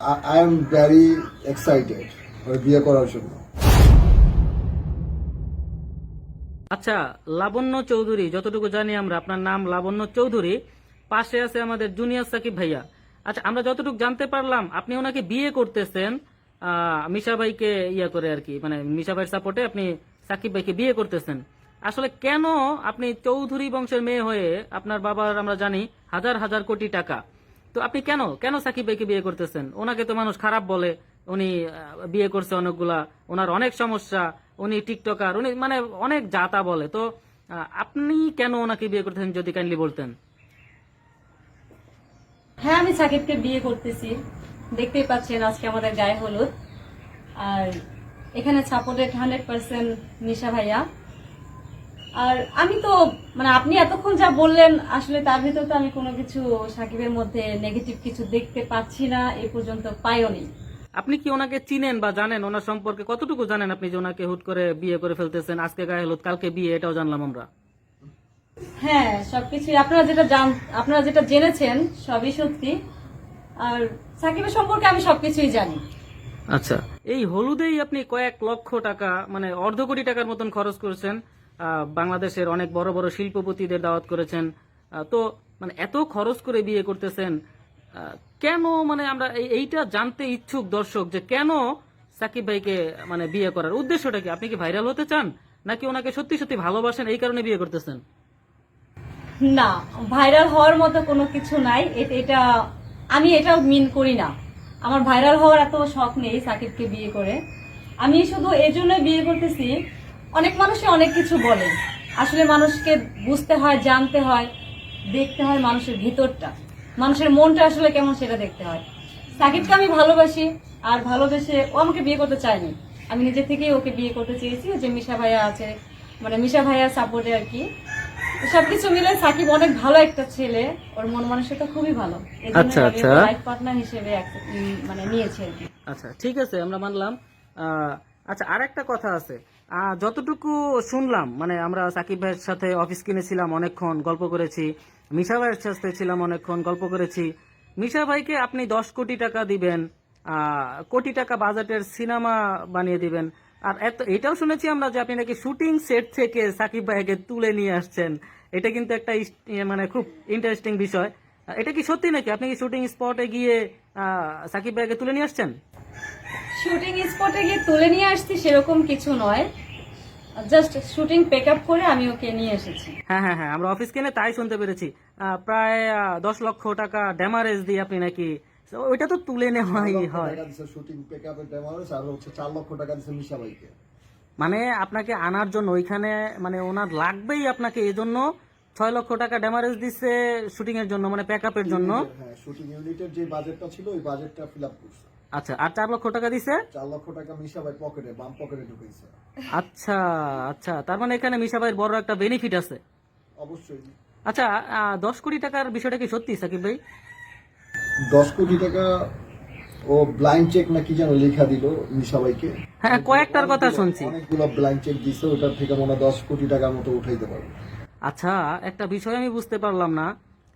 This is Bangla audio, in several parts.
I am very excited ওর বিয়ে করার জন্য। আচ্ছা, লাবণ্য চৌধুরী, যতটুকু জানি আমরা আপনার নাম লাবণ্য চৌধুরী, পাশে আছে আমাদের জুনিয়র সাকিব ভাইয়া। আচ্ছা, আমরা যতটুকু জানতে পারলাম আপনি ওনাকে বিয়ে করতেছেন মিশা ভাইকে ইয়া করে আর কি, মানে মিশা ভাইয়ের সাপোর্টে আপনি সাকিব ভাইকে বিয়ে করতেছেন। আসলে কেন আপনি চৌধুরী বংশের মেয়ে হয়ে, আপনার বাবার আমরা জানি হাজার হাজার কোটি টাকা, তো আপনি কেন কেন সাকিব ভাইকে বিয়ে করতেছেন? ওনাকে তো মানুষ খারাপ বলে, উনি বিয়ে করছে অনেকগুলা, ওনার অনেক সমস্যা, উনি টিকটকার, উনি মানে অনেক জাতা বলে, তো আপনি কেন ওনাকে বিয়ে করতেছেন যদি কাইন্ডলি বলতেন। হ্যাঁ, আমি সাকিবকে বিয়ে করতেছি। দেখতেই পাচ্ছেন আজকে আমাদের গায়ে হলুদ। আর এখানে সাপোর্টেড 100% নিশা ভাইয়া। আর আমি তো মানে আপনি এতক্ষণ যা বললেন আসলে তার ভিতর তো আমি কোনো কিছু সাকিবের মধ্যে নেগেটিভ কিছু দেখতে পাচ্ছি না, এ পর্যন্ত পাইওনি। আপনি কি ওনাকে চিনেন বা জানেন? ওনার সম্পর্কে কতটুকু জানেন আপনি যে ওনাকে হুট করে বিয়ে করে ফেলতেছেন? আজকে গায়ে হলুদ, কালকে বিয়ে, এটাও জানলাম আমরা। হ্যাঁ, সবকিছু আপনারা যেটা জেনেছেন সবই সত্যি। আর সাকিবের সম্পর্কে আমি সবকিছুই জানি। আচ্ছা, এই হলুদেই আপনি কয়েক লক্ষ টাকা, মানে অর্ধ কোটি টাকার মতন খরচ করেছেন। বাংলাদেশের অনেক বড় বড় শিল্পপতিদের দাওয়াত করেছেন। তো মানে এত খরচ করে বিয়ে করতেছেন কেন? মানে আমরা এইটা জানতে ইচ্ছুক দর্শক, যে কেন সাকিব ভাইকে মানে বিয়ে করার উদ্দেশ্যটা কি? আপনি কি ভাইরাল হতে চান, নাকি ওনাকে সত্যি সত্যি ভালোবাসেন এই কারণে বিয়ে করতেছেন? না, ভাইরাল হওয়ার মতো কোনো কিছু নাই। এটা আমি এটাও মিন করি না। আমার ভাইরাল হওয়ার এত শখ নেই সাকিবকে বিয়ে করে। আমি শুধু এজন্য বিয়ে করতেছি, অনেক মানুষই অনেক কিছু বলে। আসলে মানুষকে বুঝতে হয়, জানতে হয়, দেখতে হয় মানুষের ভিতরটা, মানুষের মনটা আসলে কেমন সেটা দেখতে হয়। সাকিবকে আমি ভালোবাসি, আর ভালোবেসে ও আমাকে বিয়ে করতে চায়নি। আমি নিজে থেকেই ওকে বিয়ে করতে চেয়েছি, যে মিশা ভাইয়া আছে, মানে মিশা ভাইয়ার সাপোর্টে আর কি। সবকিছু মিলে সাকিব অনেক ভালো একটা ছেলে, ওর মন মানসিকতা খুবই ভালো। এজন্য আচ্ছা, আমি আচ্ছা। ওকে লাইফ পার্টনার হিসেবে মানে নিয়েছি আর কি। আচ্ছা, ঠিক আছে, আমরা মানলাম। আচ্ছা, আর একটা কথা আছে। যতটুকু শুনলাম, মানে আমরা সাকিব ভাইয়ের সাথে অফিস কিনেছিলাম, অনেকক্ষণ গল্প করেছি, মিশা ভাইয়ের সাথে ছিলাম, অনেকক্ষণ গল্প করেছি। মিশা ভাইকে আপনি 10 কোটি টাকা দিবেন, কোটি টাকা বাজেটের সিনেমা বানিয়ে দিবেন। আর এটাও শুনেছি আমরা যে আপনি নাকি শুটিং সেট থেকে সাকিব ভাইকে তুলে নিয়ে আসছেন। এটা কিন্তু একটা মানে খুব ইন্টারেস্টিং বিষয়। এটা কি সত্যি নাকি? আপনি কি শুটিং স্পটে গিয়ে সাকিব ভাইকে তুলে নিয়ে আসছেন? শুটিং স্পটে গিয়ে তুলে নিয়ে আসছি সেরকম কিছু নয়, জাস্ট শুটিং পেক আপ করে আমি ওকে নিয়ে এসেছি। হ্যাঁ, হ্যাঁ, হ্যাঁ, আমরা অফিস কিনে তাই শুনতে পেরেছি। প্রায় 10 লক্ষ টাকা ড্যামারেজ দিয়ে আপনি নাকি, ওইটা তো তুলে নেওয়াই হয়। শুটিং পেকআপের ড্যামারেজ আর হচ্ছে 4 লক্ষ টাকা দিচ্ছে মিশা ভাইকে। মানে আপনাকে আনার জন্য ওইখানে, মানে ওনার লাগবেই আপনাকে, এই জন্য 6 লক্ষ টাকা ড্যামারেজ দিচ্ছে শুটিং এর জন্য, মানে প্যাকআপের জন্য। হ্যাঁ, শুটিং ইউনিটের যে বাজেটটা ছিল ওই বাজেটটা ফিল আপ করছে। আচ্ছা, আর 4 লক্ষ টাকা দিছে। 4 লক্ষ টাকা মিশা ভাই পকেটে, বাম পকেটে ঢুকেছে। আচ্ছা, আচ্ছা, তার মানে এখানে মিশা ভাইয়ের বড় একটা বেনিফিট আছে। অবশ্যই। আচ্ছা, 10 কোটি টাকার বিষয়টা কি সত্যি সাকিব ভাই? 10 কোটি টাকা ও ব্লাইন্ড চেক না কি যেন লেখা দিল মিশা ভাইকে। হ্যাঁ, কয়েকটার কথা শুনছি। অনেকগুলো ব্লাইন্ড চেক দিছে, ওটার থেকে মনে হয় 10 কোটি টাকার মতো উঠাইতে পারবে। আচ্ছা, একটা বিষয় আমি বুঝতে পারলাম না,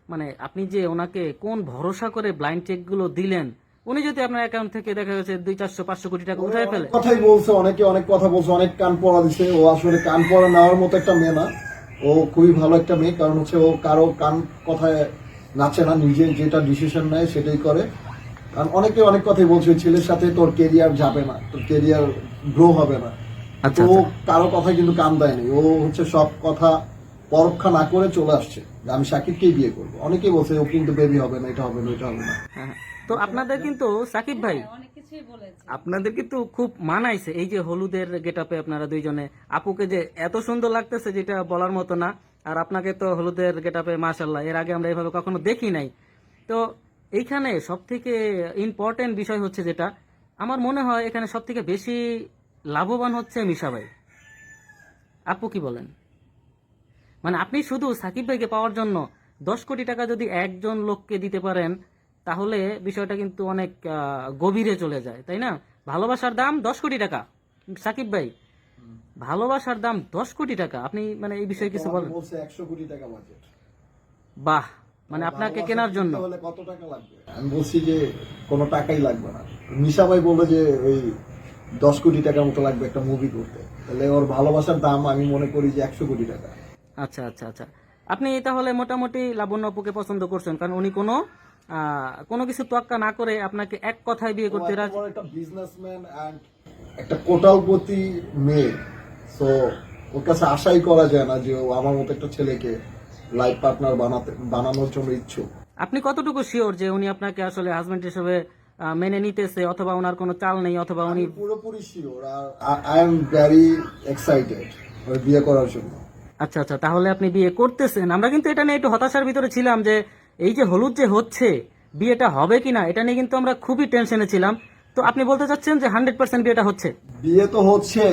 মানে আপনি যে ওনাকে কোন ভরসা করে ব্লাইন্ড চেক গুলো দিলেন, উনি যদি আপনার অ্যাকাউন্ট থেকে দেখা গেছে 200-400 কোটি টাকা উঠায় ফেলে। কথাই বলছে, অনেকে অনেক কথা বলছে, অনেক কান পড়া দিছে। ও আসলে কান পড়া নেওয়ার মতো একটা মেয়ে না। ও খুবই ভালো একটা মেয়ে, কারণ হচ্ছে ও কারো কান কথায় নাচে না, নিজে যেটা ডিসিশন নেয় সেটাই করে। কারণ অনেকে অনেক কথাই বলছে, ওই ছেলের সাথে তোর কেরিয়ার যাবে না, তোর কেরিয়ার গ্রো হবে না। আচ্ছা, তো ও আচ্ছা। কারো কথায় কিন্তু কান দেয়নি। ও হচ্ছে সব কথা পরোক্ষা না করে চলে আসছে যে আমি সাকিবকেই বিয়ে করবো। অনেকেই বলছে ও কিন্তু বেবি হবে না, এটা হবে না, এটা হবে না। হ্যাঁ, তো আপনাদের কিন্তু সাকিব ভাই, হ্যাঁ, অনেক কিছুই বলেছে। আপনাদের কিন্তু খুব মানাইছে এই যে হলুদের গেটআপে আপনারা দুইজনে। আপুকে যে এত সুন্দর লাগতেছে যেটা বলার মতো না, আর আপনাকে তো হলুদের গেটআপে মাশাআল্লাহ, এর আগে আমরা এভাবে কখনো দেখি নাই। তো এইখানে সব থেকে ইম্পর্টেন্ট বিষয় হচ্ছে যেটা আমার মনে হয়, এখানে সব থেকে বেশি লাভবান হচ্ছে মিশা ভাই। আপু কি বলেন? মানে আপনি শুধু সাকিব ভাইকে পাওয়ার জন্য 10 কোটি টাকা যদি একজন লোককে দিতে পারেন, তাহলে বিষয়টা কিন্তু অনেক গভীরে চলে যায়, তাই না? ভালোবাসার দাম 10 কোটি টাকা। সাকিব ভাই, ভালোবাসার দাম 10 কোটি টাকা, আপনি মানে এই বিষয়ে কিছু বলেন? বলছে 100 কোটি টাকা বাজেট। বাহ, মানে আপনাকে কেনার জন্য? হলে কত টাকা লাগবে? আমি বলছি যে কোনো টাকাই লাগবে না। মিশা ভাই বললো যে ওই 10 কোটি টাকার মতো লাগবে একটা মুভি করতে, তাহলে ওর ভালোবাসার দাম আমি মনে করি যে 100 কোটি টাকা। আচ্ছা আচ্ছা আচ্ছা, আপনি তাহলে মোটামুটি লাবণ্য আপুকে পছন্দ করছেন, কারণ উনি কোনো কিছু তোয়াক্কা না করে আপনাকে এক কথায় বিয়ে করতে রাজি। একটা বিজনেসম্যান এন্ড একটা কোটালপতি মেয়ে, সো ওর কাছে আশাই করা যায় না যে ও আমার মতো একটা ছেলেকে লাইফ পার্টনার বানানোর জন্য ইচ্ছুক। আপনি কতটুকু শিওর যে উনি আপনাকে আসলে হাজবেন্ড হিসেবে মেনে নিতেছে, অথবা ওনার কোনো চাল নেই, অথবা উনি? আমি পুরোপুরি শিওর, আর আই এম ভেরি এক্সাইটেড ওর বিয়ে করার জন্য। আচ্ছা আচ্ছা, তাহলে আপনি বিয়ে করতেছেন। আমরা কিন্তু এটা নিয়ে একটু হতাশার ভিতরে ছিলাম যে এই যে হলুদ যে হচ্ছে, বিয়েটা হবে কিনা এটা নিয়ে কিন্তু আমরা খুবই টেনশনে ছিলাম। তো আপনি বলতে চাচ্ছেন যে 100% বিয়েটা হচ্ছে? বিয়ে তো হচ্ছে,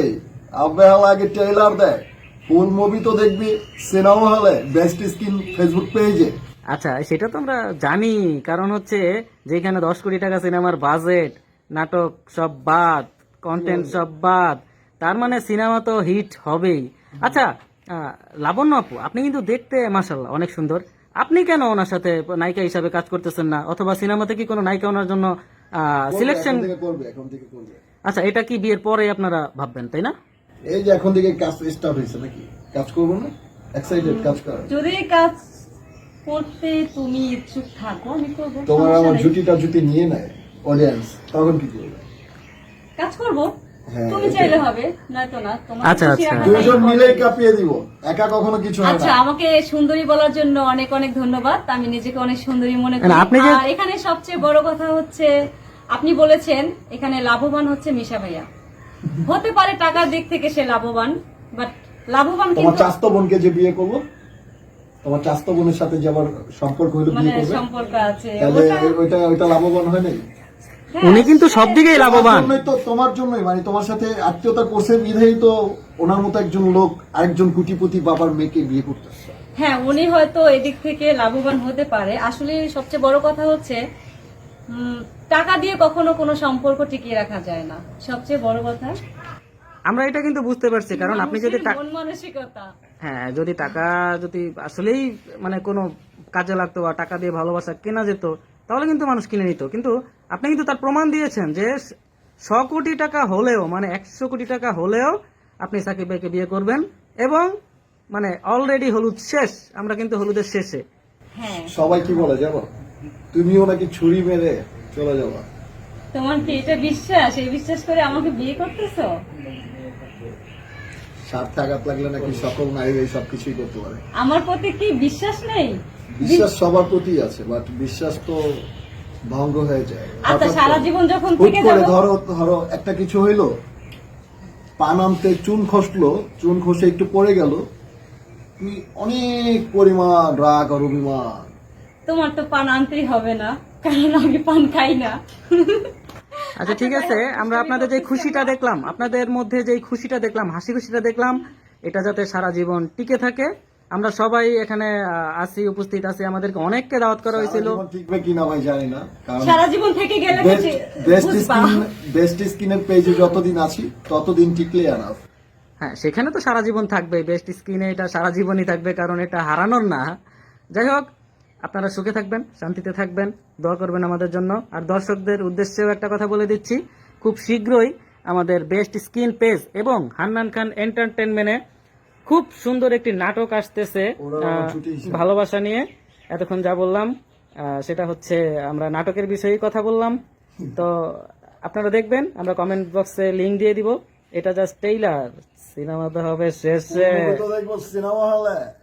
আব্বাল আগে ট্রেলার দেয়, ফুল মুভি তো দেখবি সিনেমা হলে, বেস্ট স্ক্রিন ফেসবুক পেজে। আচ্ছা, সেটা তো আমরা জানি, কারণ হচ্ছে যেখানে 10 কোটি টাকা সিনেমার বাজেট, নাটক সব বাদ, কন্টেন্ট সব বাদ, তার মানে সিনেমা তো হিট হবেই। আচ্ছা, লাবণ্য আপু, আপনি কিন্তু দেখতে মাশাআল্লাহ অনেক সুন্দর। আপনি কেন ওনার সাথে নায়িকা হিসাবে কাজ করতেছেন না, অথবা সিনেমাতে কি কোনো নায়িকা ওনার জন্য সিলেকশন? এখন থেকে করবে। আচ্ছা, এটা কি বিয়ের পরে আপনারা ভাববেন, তাই না? এই যে এখন থেকে কাজ স্টার্ট হয়েছে, নাকি কাজ করবো না? এক্সাইটেড কাজ করার। যদি কাজ করতে তুমি ইচ্ছুক থাকো আমি করবো, তোমার সমস্যা আমার নেই। জুটিটা জুটি নিয়ে নেয় অডিয়েন্স, তখন কি করবে? কাজ করবো, হ্যাঁ, তুমি চাইলে হবে, নয়তো না। তোমার আচ্ছা, খুশি আচ্ছা। রাখাটাই দুজন মিলে important। কাঁপিয়ে দিব, একা কখনো কিছু হয় আচ্ছা, না। আমাকে সুন্দরী বলার জন্য অনেক অনেক ধন্যবাদ। আমি নিজেকে অনেক সুন্দরী মনে করি। না, আপনি যে- আর এখানে সবচেয়ে বড় কথা হচ্ছে, আপনি বলেছেন এখানে লাভবান হচ্ছে মিশা ভাইয়া। হতে পারে টাকার দিক থেকে সে লাভবান, বাট লাভবান তোমার কিন্তু চাস্তো বোনকে যে বিয়ে করবো, তোমার চাস্তো বোনের সাথে যে আবার সম্পর্ক হইলো মানে বিয়ে করবে, সম্পর্ক আছে তাহলে ওটা- ওইটা লাভবান হয় নাই? হ্যাঁ, উনি কিন্তু সব দিকেই লাভবান। তোমার জন্যই, মানে তোমার সাথে আত্মীয়তা করছে বিধেই তো ওনার মতো একজন লোক আরেকজন কোটিপতি বাবার মেয়েকে বিয়ে করতেছে। হ্যাঁ, উনি হয়তো এদিক থেকে লাভবান হতে পারে। আসলে সবচেয়ে বড় কথা হচ্ছে টাকা দিয়ে কখনো কোনো সম্পর্ক টিকিয়ে রাখা যায় না, সবচেয়ে বড় কথা। আমরা এটা কিন্তু বুঝতে পারছি, কারণ আপনি যদি মানুষের মন মানসিকতা। হ্যাঁ, যদি টাকা যদি আসলেই মানে কোনো কাজে লাগতো বা টাকা দিয়ে ভালোবাসা কেনা যেত, তাহলে কিন্তু মানুষ কিনে নিত। কিন্তু আপনি কিন্তু তার প্রমাণ দিয়েছেন যে 100 কোটি টাকা হলেও, মানে 100 কোটি টাকা হলেও আপনি সাকিব ভাইকে বিয়ে করবেন, এবং মানে অলরেডি হলুদ শেষ, আমরা কিন্তু হলুদের শেষে। হ্যাঁ, সবাই কি বলে যাবো, তুমিও নাকি ছুরি মেরে চলে যাবা। তোমার কি এটা বিশ্বাস? এই বিশ্বাস করে আমাকে বিয়ে করতেছো? স্বার্থে আঘাত লাগলে নাকি সকল নারী এই সবকিছুই করতে পারে। আমার প্রতি কি বিশ্বাস নেই? বিশ্বাস সবার প্রতি আছে, বাট বিশ্বাস তো ভঙ্গ হয়ে যায়। আচ্ছা, হঠাৎ সারা করে- জীবন যখন হুট থেকে করে যাবো, ধরো একটা কিছু হইলো, পান আনতে চুন খসলো, চুন খসে একটু পড়ে গেল, তুমি অনেক পরিমাণ রাগ আর অভিমান। তোমার তো পান আনতেই হবে না, কারণ আমি পান খাই না। আচ্ছা, ঠিক আছে, আমরা আপনাদের যে খুশিটা দেখলাম, আপনাদের মধ্যে যে খুশিটা দেখলাম, হাসি খুশিটা দেখলাম, এটা যাতে সারা জীবন টিকে থাকে। আমরা সবাই এখানে আছি, উপস্থিত আছি, আমাদেরকে অনেককে দাওয়াত করা হয়েছিল। সারা জীবন টিকবে কিনা ভাই জানি না, কারণ সারা জীবন থেকে গেলে বুঝবা। বেস্ট স্কিনের পেজে যতদিন আছি ততদিন টিকলে আনাফ। হ্যাঁ, সেখানে তো সারা জীবন থাকবে, বেস্ট স্ক্রিনে এটা সারা জীবনই থাকবে, কারণ এটা হারানোর না। যাই হোক, আপনারা সুখে থাকবেন, শান্তিতে থাকবেন, দোয়া করবেন আমাদের জন্য। আর দর্শকদের উদ্দেশ্যেও একটা কথা বলে দিচ্ছি, খুব শীঘ্রই আমাদের বেস্ট স্ক্রিন পেজ এবং হান্নান খান এন্টারটেনমেন্টে খুব সুন্দর একটি নাটক আসতেছে ভালোবাসা নিয়ে। এতক্ষণ যা বললাম সেটা হচ্ছে আমরা নাটকের বিষয়ে কথা বললাম। তো আপনারা দেখবেন, আমরা কমেন্ট বক্সে লিংক দিয়ে দিব। এটা জাস্ট ট্রেইলার, সিনেমাতে হবে শেষে। দেখবো সিনেমা হলে।